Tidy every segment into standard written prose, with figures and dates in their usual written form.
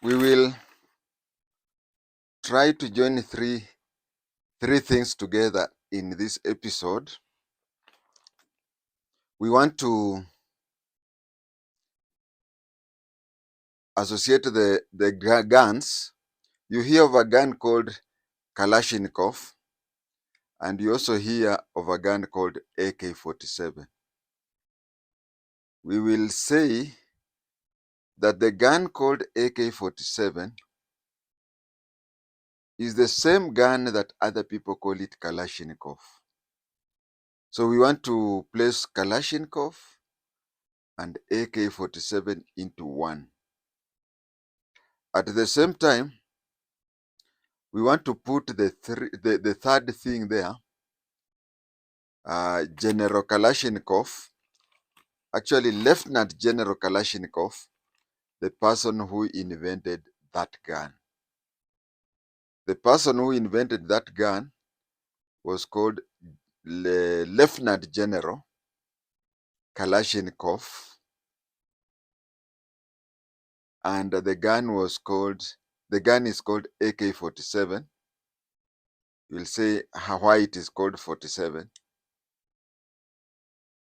we will try to join three things together in this episode. We want to associate the guns. You hear of a gun called Kalashnikov, and you also hear of a gun called AK-47. We will say that the gun called AK-47 is the same gun that other people call it Kalashnikov. So we want to place Kalashnikov and AK-47 into one. At the same time, we want to put the third thing there, General Kalashnikov, actually Lieutenant General Kalashnikov, the person who invented that gun. The person who invented that gun was called Lieutenant General Kalashnikov, and the gun is called AK-47. We'll say why it is called 47.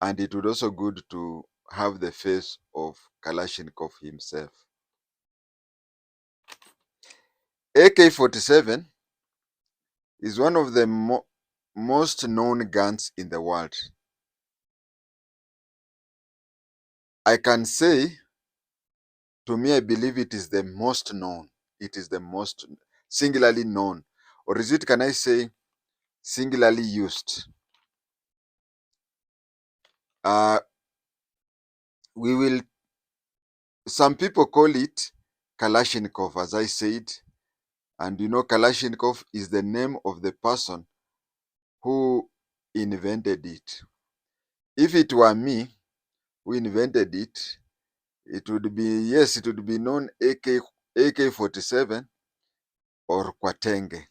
And it would also good to have the face of Kalashnikov himself. AK-47 is one of the most known guns in the world. I can say, to me, I believe it is the most known. It is the most singularly known. Or is it, can I say, singularly used? Some people call it Kalashnikov, as I said. And you know, Kalashnikov is the name of the person who invented it. If it were me who invented it, it would be known AK-47 or JI-TENGE.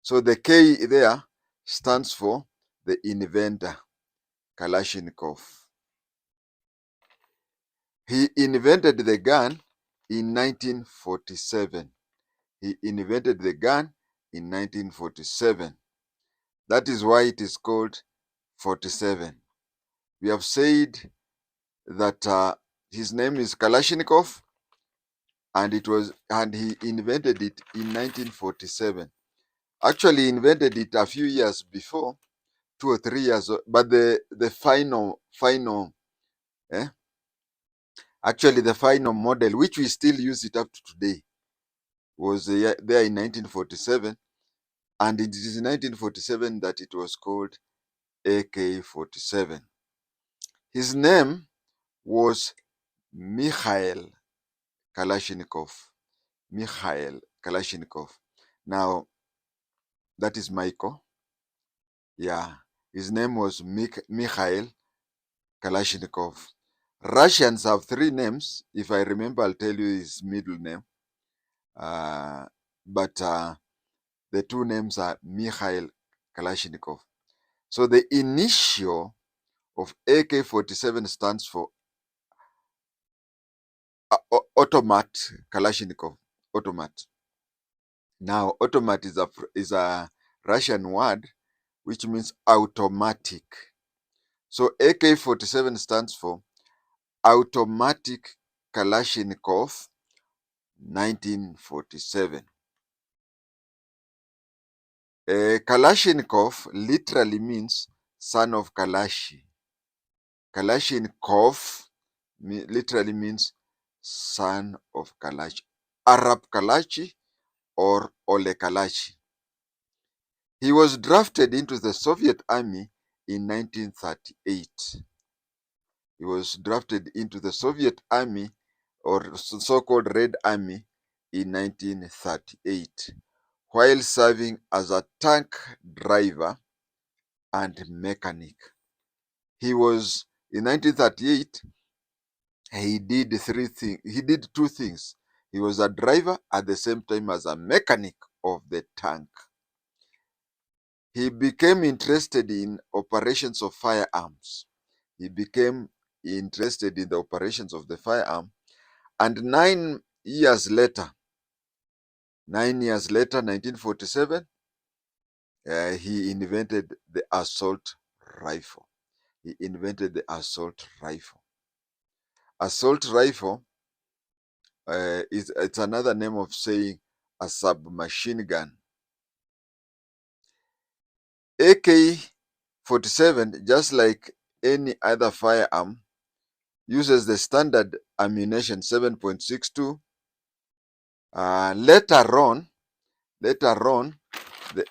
So the K there stands for the inventor, Kalashnikov. He invented the gun in 1947. He invented the gun in 1947. That is why it is called 47. We have said that his name is Kalashnikov, and he invented it in 1947. Actually, he invented it a few years before, 2 or 3 years, but the final model, which we still use it up to today, was there in 1947, and it is in 1947 that it was called AK-47. His name was MIKHAEL Kalashnikov. MIKHAEL Kalashnikov. Now, that is Michael. Yeah, his name was MIKHAEL Kalashnikov. Russians have 3 names. If I remember, I'll tell you his middle name. But the 2 names are MIKHAEL Kalashnikov. So the initial of AK-47 stands for Automat Kalashnikov. Automat. Now, automat is a Russian word which means automatic. So AK-47 stands for Automatic Kalashnikov 1947. Kalashnikov literally means son of Kalashi. Kalashnikov literally means son of Kalashi, Arab Kalashi or Ole Kalashi. He was drafted into the Soviet Army in 1938. He was drafted into the Soviet Army, or so-called Red Army, in 1938, while serving as a tank driver and mechanic. In 1938, he did 2 things. He was a driver at the same time as a mechanic of the tank. He became interested in operations of firearms. He became interested in the operations of the firearm, and 9 years later, 9 years later, 1947, he invented the assault rifle. He invented the assault rifle. Assault rifle it's another name of saying a submachine gun. AK-47, just like any other firearm, uses the standard ammunition 7.62. Later on, the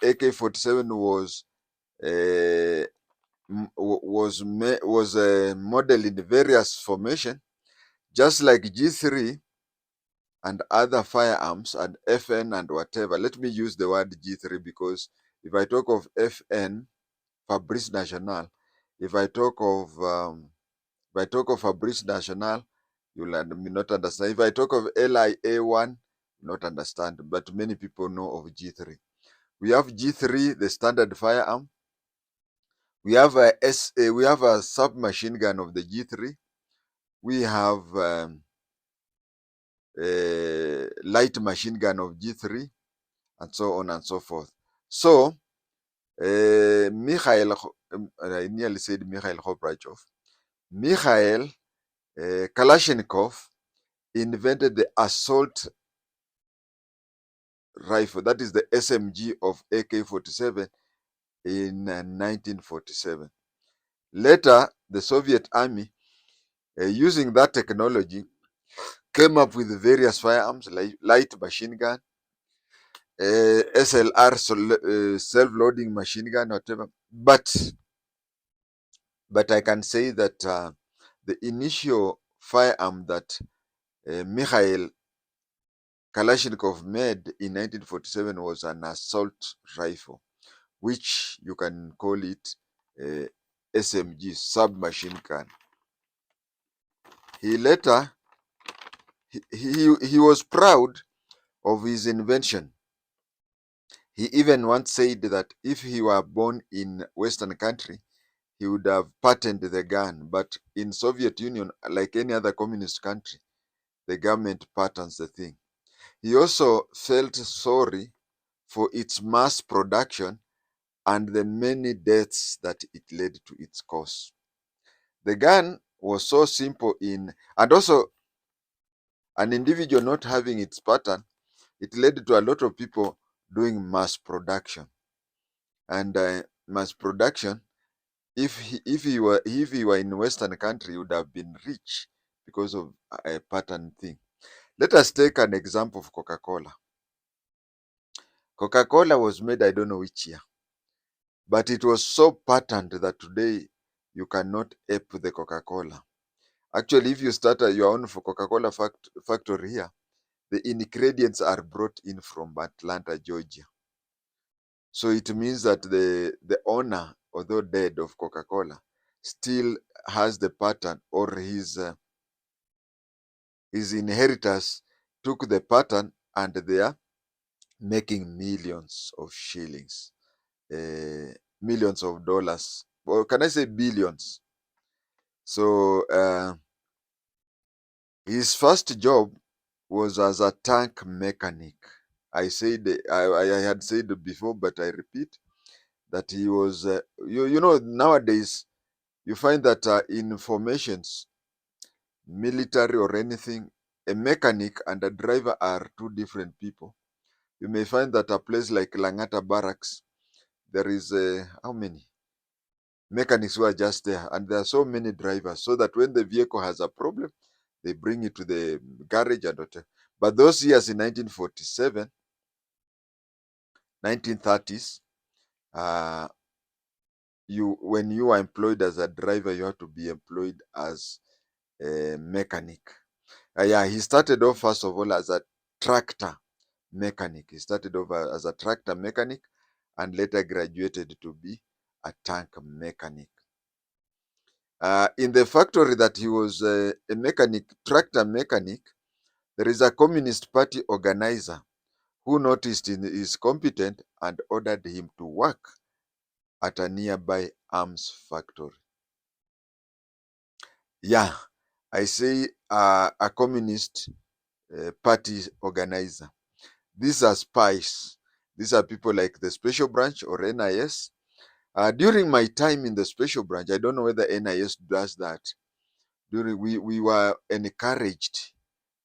AK-47 was modeled in various formation, just like G3 and other firearms and FN and whatever. Let me use the word G3 because if I talk of FN, Fabrice National, if I talk of Fabrice National, you'll not understand. If I talk of LIA1, not understand. But many people know of G3. We have G3, the standard firearm. We have a submachine gun of the G3. We have a light machine gun of G3, and so on and so forth. So, Mikhail, I nearly said Mikhail Khobrachov, Mikhail Kalashnikov invented the assault rifle, that is the SMG of AK-47 in 1947. Later, the Soviet army, using that technology, came up with various firearms like light machine gun, SLR, self-loading machine gun, whatever. But I can say that the initial firearm that Mikhail Kalashnikov made in 1947 was an assault rifle, which you can call it SMG, submachine gun. He later, he was proud of his invention. He even once said that if he were born in Western country, he would have patented the gun. But in Soviet Union, like any other communist country, the government patents the thing. He also felt sorry for its mass production and the many deaths that it led to its cause. The gun was so simple and also an individual not having its pattern, it led to a lot of people doing mass production. And mass production, if he were in Western country, he would have been rich because of a pattern thing. Let us take an example of Coca-Cola. Coca-Cola was made, I don't know which year, but it was so patterned that today you cannot ape the Coca-Cola. Actually, if you start your own Coca-Cola factory here, the ingredients are brought in from Atlanta, Georgia. So it means that the owner, although dead, of Coca-Cola, still has the pattern, or his inheritors took the pattern and they are making millions of shillings, millions of dollars, or can I say billions? So his first job was as a tank mechanic. I had said before, but I repeat that he was. Nowadays you find that in formations, military or anything, a mechanic and a driver are two different people. You may find that a place like Langata Barracks, there is how many mechanics who are just there, and there are so many drivers, so that when the vehicle has a problem, they bring it to the garage and whatever. But those years in 1947, 1930s, when you are employed as a driver, you have to be employed as a mechanic. Yeah, he started off first of all as a tractor mechanic. He started off as a tractor mechanic and later graduated to be a tank mechanic. In the factory that he was a mechanic, tractor mechanic, there is a Communist Party organizer who noticed his competent and ordered him to work at a nearby arms factory. Yeah, I say a communist party organizer. These are spies. These are people like the special branch or NIS. During my time in the special branch, I don't know whether NIS does that. We were encouraged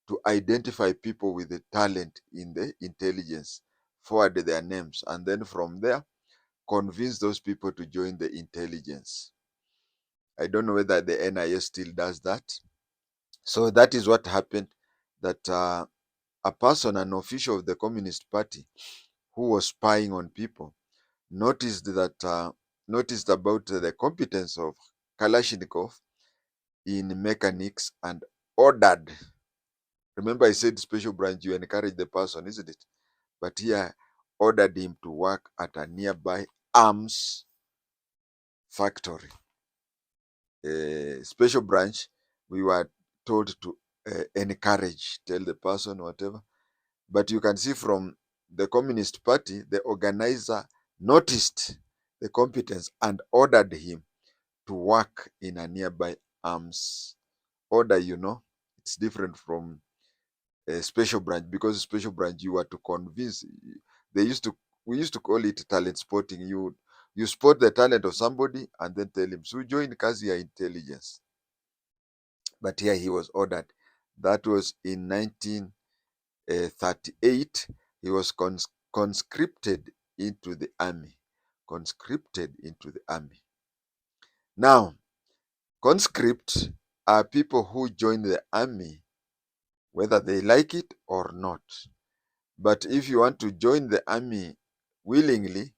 to identify people with the talent in the intelligence, forward their names, and then from there, convince those people to join the intelligence. I don't know whether the NIS still does that. So that is what happened, that a person, an official of the Communist Party, who was spying on people, noticed about the competence of Kalashnikov in mechanics and ordered. Remember, I said special branch, you encourage the person, isn't it? But here, ordered him to work at a nearby arms factory. Special branch, we were told to encourage, tell the person, whatever. But you can see from the Communist Party, the organizer noticed the competence and ordered him to work in a nearby arms order. It's different from a special branch, because special branch, you are to convince. They used to We used to call it talent spotting. You spot the talent of somebody and then tell him, so join kazi ya intelligence. But here he was ordered. That was in 1938. He was conscripted into the army. Conscripted into the army. Now, conscript are people who join the army whether they like it or not. But if you want to join the army willingly,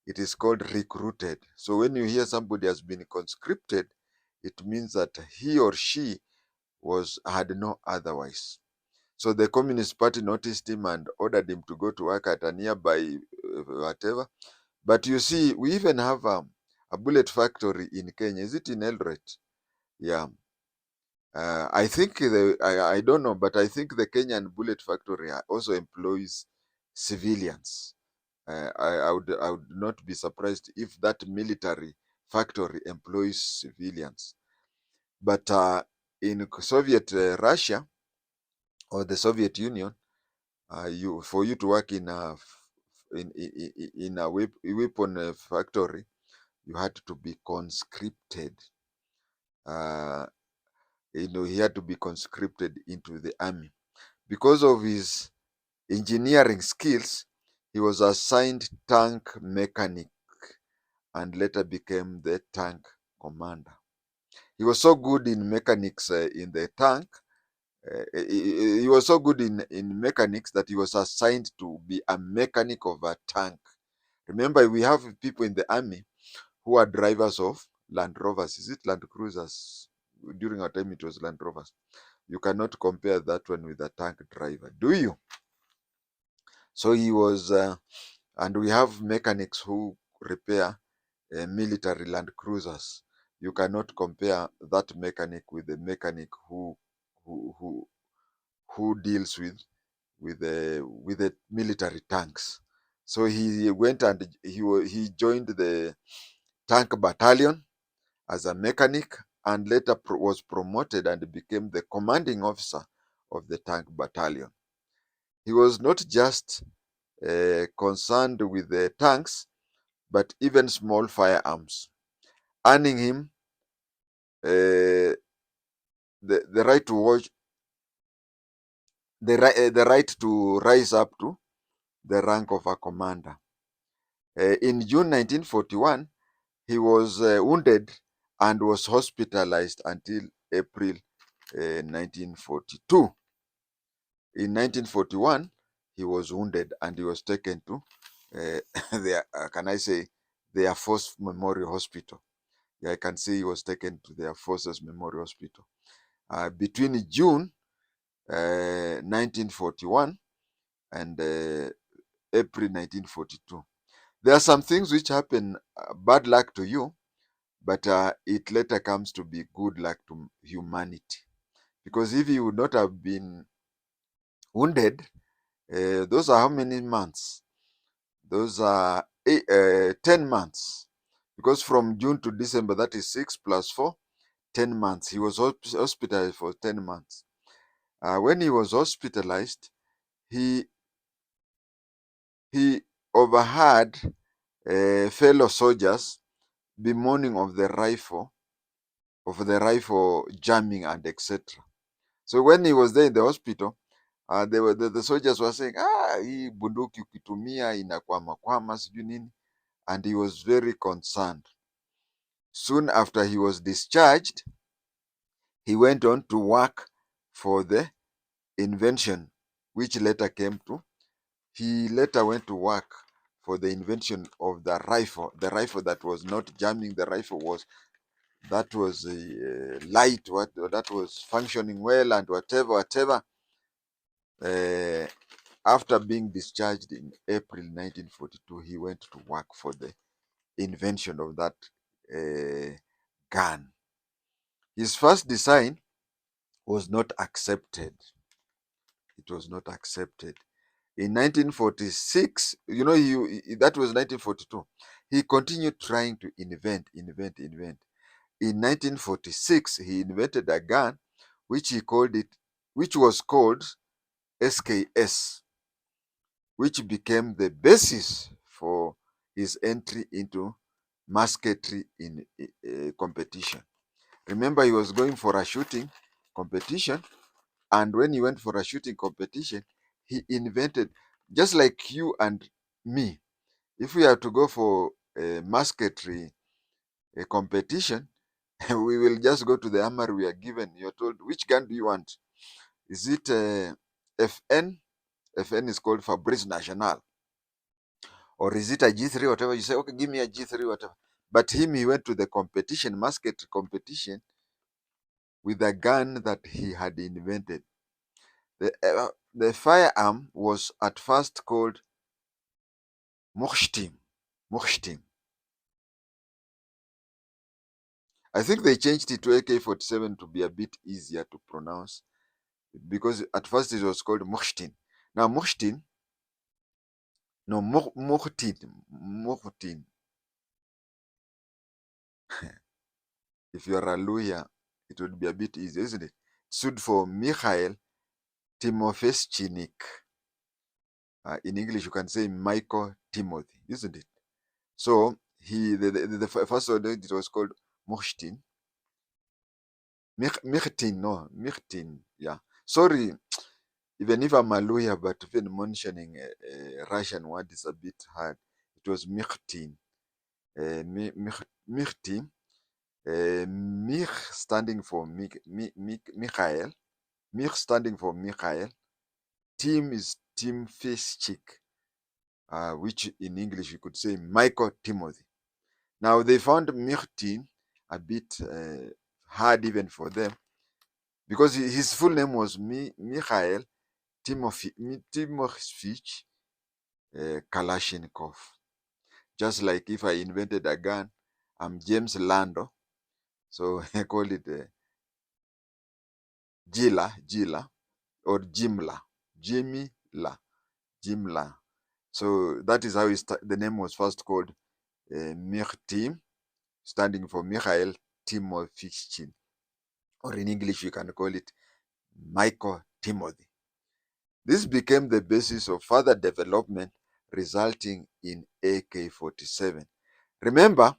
it is called recruited. So when you hear somebody has been conscripted, it means that he or she had no otherwise. So the Communist Party noticed him and ordered him to go to work at a nearby whatever. But you see, we even have a bullet factory in Kenya. Is it in Eldoret? Yeah. I think I don't know, but I think the Kenyan bullet factory also employs civilians. I would not be surprised if that military factory employs civilians. But in Soviet Russia or the Soviet Union, for you to work in a weapon factory, you had to be conscripted. He had to be conscripted into the army. Because of his engineering skills, he was assigned tank mechanic and later became the tank commander. He was so good in mechanics in the tank. He was so good in mechanics that he was assigned to be a mechanic of a tank. Remember, we have people in the army who are drivers of Land Rovers. Is it Land Cruisers? During our time, it was Land Rovers. You cannot compare that one with a tank driver, do you? So he was, and we have mechanics who repair military Land Cruisers. You cannot compare that mechanic with the mechanic who deals with the military tanks. So he went and he joined the tank battalion as a mechanic, and later was promoted and became the commanding officer of the tank battalion. He was not just concerned with the tanks, but even small firearms, earning him the right to watch, the right to rise up to the rank of a commander. In June 1941, he was wounded and was hospitalized until April 1942. In 1941, he was wounded and he was taken to the Air Force Memorial Hospital. Yeah, I can say he was taken to the Air Force's Memorial Hospital. Between June 1941 and April 1942. There are some things which happen, bad luck to you, but it later comes to be good luck to humanity. Because if you would not have been wounded, those are how many months? Those are 10 months. Because from June to December, that is 6 plus 4, 10 months. He was hospitalized for 10 months. When he was hospitalized, he he overheard fellow soldiers bemoaning of the rifle jamming and etc. So when he was there in the hospital, the soldiers were saying, hii bunduki ukitumia inakwama kwama sijui nini, and he was very concerned. Soon after he was discharged, he went on to work for the Invention, which later came to. He later went to work for the invention of the rifle that was not jamming. The rifle that was light, that was functioning well, and whatever. Uh, After being discharged in April 1942, he went to work for the invention of that gun. His first design was not accepted. It was not accepted. In 1946, that was 1942. He continued trying to invent. In 1946, he invented a gun which which was called SKS, which became the basis for his entry into musketry in competition. Remember, he was going for a shooting competition, and when he went for a shooting competition, he invented, just like you and me, if we are to go for a musketry competition, we will just go to the armory we are given. You're told, which gun do you want? Is it FN? FN is called Fabrice National. Or is it a G3, whatever? You say, okay, give me a G3, whatever. But he went to the competition, musketry competition, with a gun that he had invented. The firearm was at first called Mukhtim. I think they changed it to AK-47 to be a bit easier to pronounce, because at first it was called Mukhtin. Now Mukhtin, no, Mukhtin. If you are a lawyer, it would be a bit easier, isn't it? It stood for Mikhael Timofeyevich. In English, you can say Michael Timothy, isn't it? So the first one, it was called Mukhtin. Mikhtin, yeah. Sorry, even if I'm a lawyer, but even mentioning a Russian word is a bit hard. It was Mikhtin. Mikhtin. Mich standing for Mikhael. Mich standing for Mikhael. Tim is Tim Fischik, which in English you could say Michael Timothy. Now they found Mikhtin a bit hard even for them, because his full name was Mikhael Timofeyevich Kalashnikov. Just like if I invented a gun, I'm James Lando, so I call it Jila, or Jimla, Jimla. So that is how the name was first called Mikhtim, standing for Mikhail Timofeyevich, or in English you can call it Michael Timothy. This became the basis of further development, resulting in AK-47. Remember,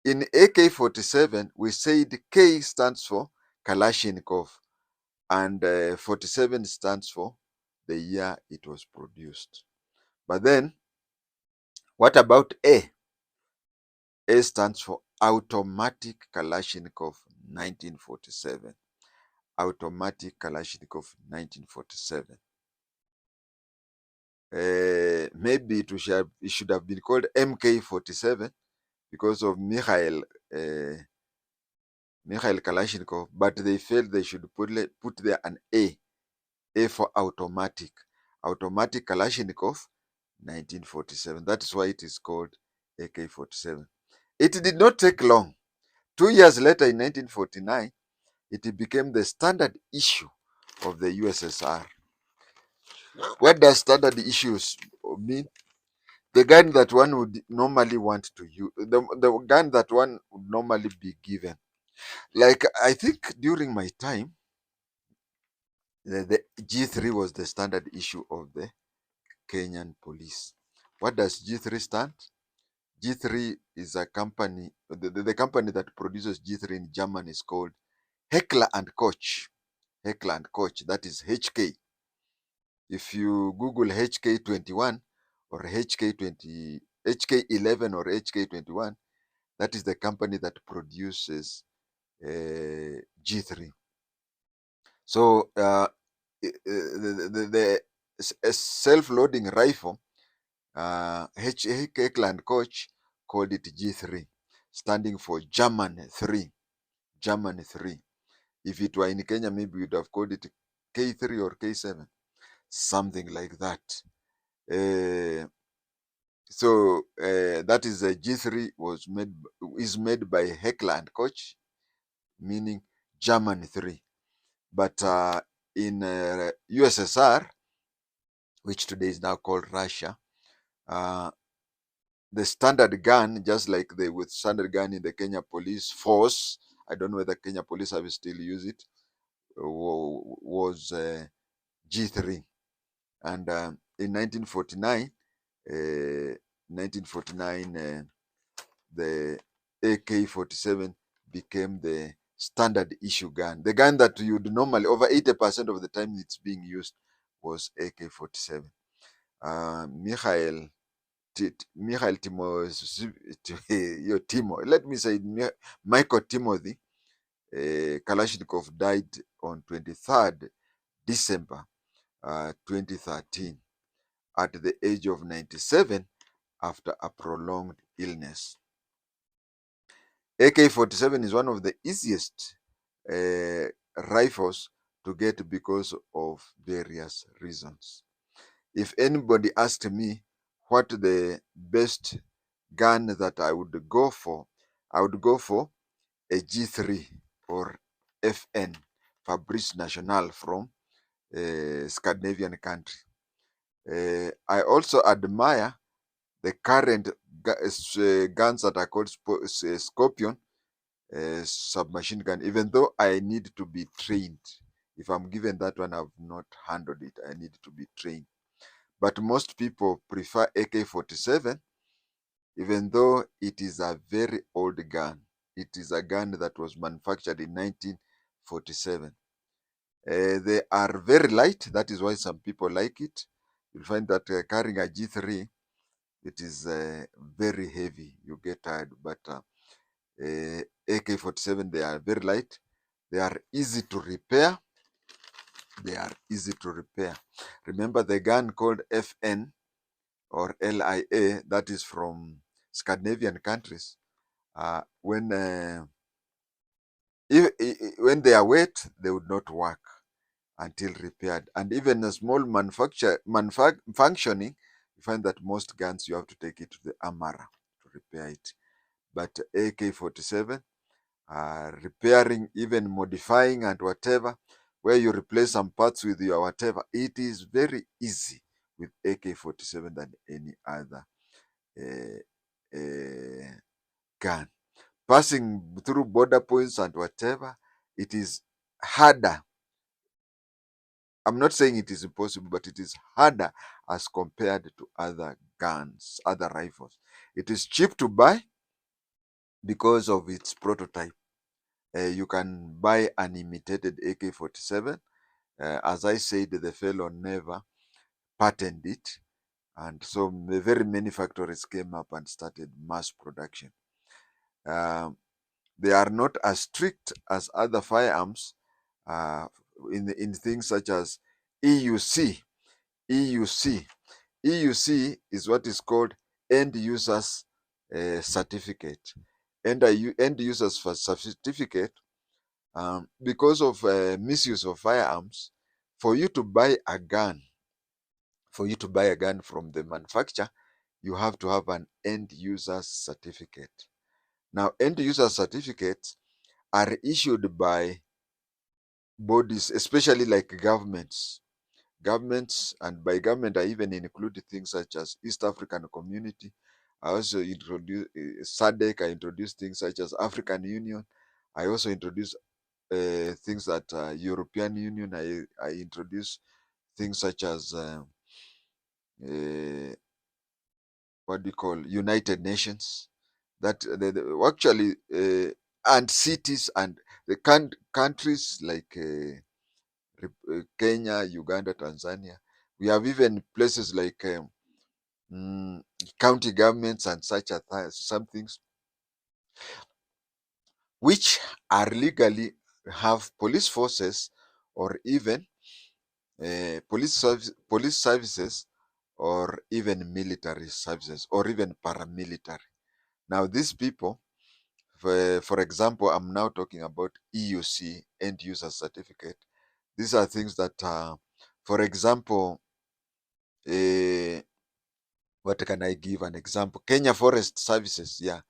in AK-47, we said K stands for Kalashnikov, and 47 stands for the year it was produced. But then, what about A? A stands for Automatic Kalashnikov 1947. Automatic Kalashnikov 1947. Maybe it should have been called MK-47 because of Mikhail Kalashnikov, but they felt they should put there an A for automatic. Automatic Kalashnikov 1947. That is why it is called AK-47. It did not take long. 2 years later, in 1949, it became the standard issue of the USSR. What does standard issues mean? The gun that one would normally want to use, the gun that one would normally be given. Like, I think during my time, The G3 was the standard issue of the Kenyan police. What does G3 stand? G3 is a company, the company that produces G3 in Germany is called Heckler and Koch. Heckler and Koch, that is HK. If you Google HK21 or HK20, HK11 or HK21, that is the company that produces G3. So the self-loading rifle, Heckler and Koch called it G3, standing for German 3. German 3. If it were in Kenya, maybe we'd have called it K3 or K7, something like that. That is a G3 is made by Heckler and Koch, meaning German 3. But in USSR, which today is now called Russia, the standard gun, just like the with standard gun in the Kenya Police Force, I don't know whether Kenya Police have still use it, was G3. And in 1949, the AK-47 became the standard issue gun. The gun that you'd normally, over 80% of the time it's being used, was AK-47. Mikhail Michael Timothy Kalashnikov died on 23rd December 2013 at the age of 97 after a prolonged illness. AK-47 is one of the easiest rifles to get because of various reasons. If anybody asked me what the best gun that I would go for, I would go for a G3 or FN, Fabrice National, from Scandinavian country. I also admire the current guns that are called Scorpion submachine gun, even though I need to be trained. If I'm given that one, I've not handled it. I need to be trained. But most people prefer AK-47, even though it is a very old gun. It is a gun that was manufactured in 1947. They are very light. That is why some people like it. You'll find that carrying a G3, it is very heavy. You get tired. But AK-47, they are very light. They are easy to repair. Remember the gun called FN or LIA, that is from Scandinavian countries. When they are wet, they would not work until repaired. And even a small functioning, you find that most guns you have to take it to the armorer to repair it. But AK-47, repairing, even modifying and whatever, where you replace some parts with your whatever, it is very easy with AK-47 than any other gun. Passing through border points and whatever, it is harder. I'm not saying it is impossible, but it is harder as compared to other guns, other rifles. It is cheap to buy because of its prototype. You can buy an imitated AK-47. As I said, the fellow never patented it. And so very many factories came up and started mass production. They are not as strict as other firearms in things such as EUC. EUC is what is called end users certificate. End users for certificate, because of misuse of firearms, for you to buy a gun from the manufacturer, you have to have an end user certificate. Now, end user certificates are issued by bodies, especially like governments. And by government, I even include things such as East African Community. I also introduce SADC. I introduced things such as African Union. I also introduced things that European Union, I introduced things such as what do you call United Nations, that actually and cities and the countries like Kenya, Uganda, Tanzania. We have even places like mm, county governments and such a some things which are legally have police forces or even police services or even military services or even paramilitary. Now these people, for example, I'm now talking about EUC, end user certificate. These are things that, for example, uh, what can I give an example? Kenya Forest Services, yeah.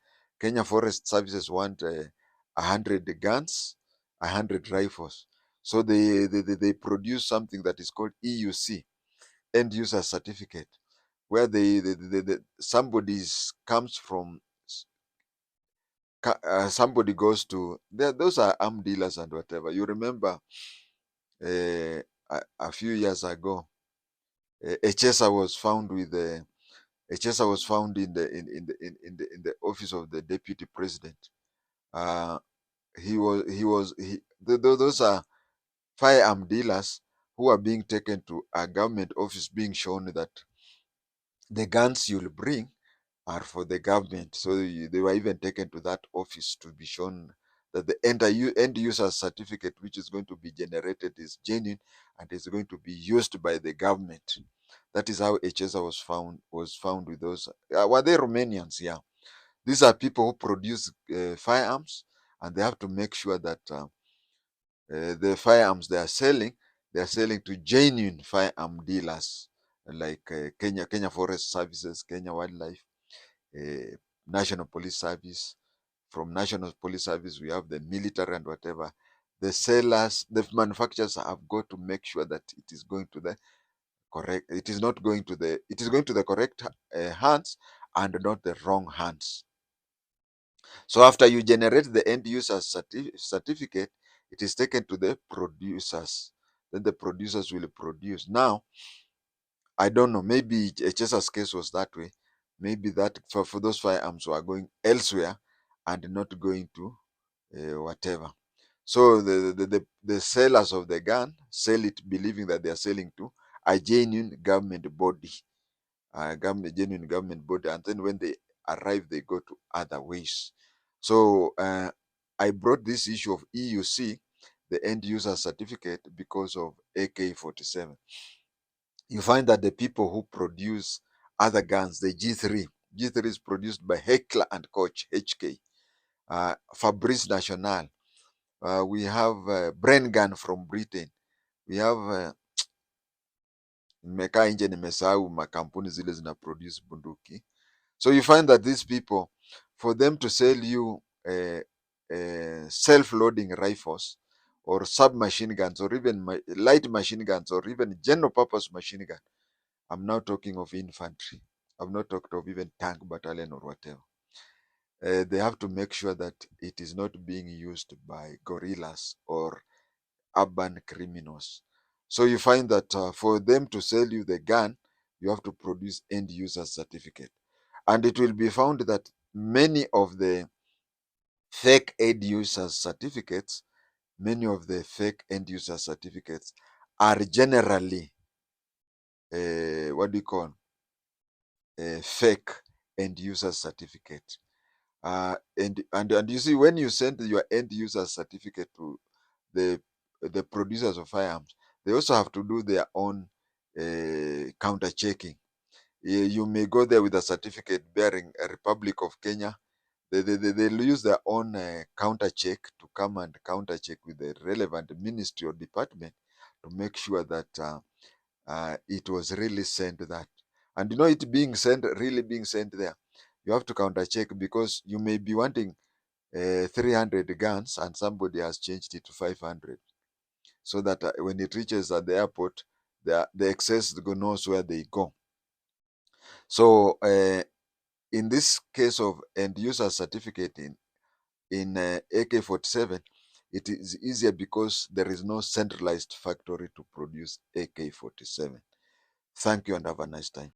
Kenya Forest Services want 100 guns, 100 rifles. So they produce something that is called EUC, end user certificate, where somebody comes from, somebody goes to, those are arm dealers and whatever. You remember a few years ago, a chaser was found with a chaser was found in the office of the deputy president. Uh, those are firearm dealers who are being taken to a government office, being shown that the guns you'll bring are for the government. So they were even taken to that office to be shown that the end user certificate which is going to be generated is genuine and is going to be used by the government. That is how HSA was found with those. Were they Romanians? Yeah. These are people who produce firearms, and they have to make sure that the firearms they are selling to genuine firearm dealers like Kenya Forest Services, Kenya Wildlife, uh, National Police Service. From National Police Service, we have the military and whatever. The sellers, the manufacturers have got to make sure that it is going to the correct. It is not going to the. It is going to the correct hands and not the wrong hands. So after you generate the end user certificate, it is taken to the producers. Then the producers will produce. Now, I don't know, maybe HS's case was that way. Maybe that for those firearms were going elsewhere and not going to whatever. So the sellers of the gun sell it believing that they are selling to a genuine government body, genuine government body, and then when they arrive, they go to other ways. So I brought this issue of EUC, the end user certificate, because of AK-47. You find that the people who produce other guns, the G3 is produced by Heckler and Koch, HK, Fabrice National. We have Brain Gun from Britain. We have nimekaa nje, nimesahau makampuni zile zina produce bunduki. So you find that these people, for them to sell you self-loading rifles or submachine guns or even light machine guns or even general purpose machine gun, I'm now talking of infantry. I've not talked of even tank battalion or whatever. They have to make sure that it is not being used by guerrillas or urban criminals. So you find that for them to sell you the gun, you have to produce end user certificate. And it will be found that many of the fake end user certificates, many of the fake end user certificates are generally what do you call fake end user certificate. And you see, when you send your end user certificate to the the producers of firearms, they also have to do their own counter checking. You may go there with a certificate bearing a Republic of Kenya. They'll use their own counter check to come and counter check with the relevant ministry or department to make sure that it was really sent that. And you know, it being sent, really being sent there, you have to counter check because you may be wanting 300 guns and somebody has changed it to 500, so that when it reaches at the airport, the excess knows where they go. So in this case of end user certificate in AK-47, It is easier because there is no centralized factory to produce AK-47. Thank you and have a nice time.